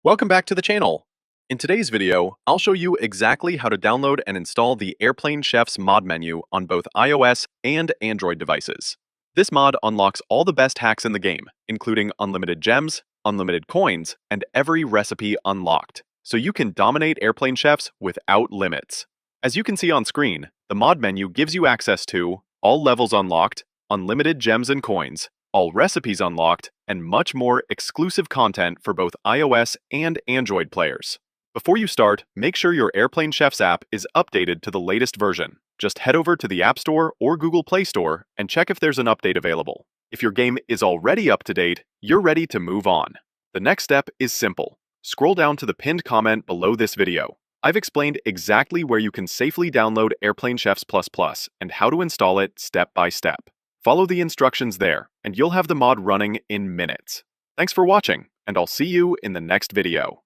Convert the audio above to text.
Welcome back to the channel. In today's video, I'll show you exactly how to download and install the Airplane Chef's mod menu on both iOS and Android devices. This mod unlocks all the best hacks in the game, including unlimited gems, unlimited coins, and every recipe unlocked, so you can dominate Airplane Chefs without limits. As you can see on screen, the mod menu gives you access to all levels unlocked, unlimited gems and coins, all recipes unlocked, and much more exclusive content for both iOS and Android players. Before you start, make sure your Airplane Chefs app is updated to the latest version. Just head over to the App Store or Google Play Store and check if there's an update available. If your game is already up to date, you're ready to move on. The next step is simple. Scroll down to the pinned comment below this video. I've explained exactly where you can safely download Airplane Chefs++ and how to install it step by step. Follow the instructions there, and you'll have the mod running in minutes. Thanks for watching, and I'll see you in the next video.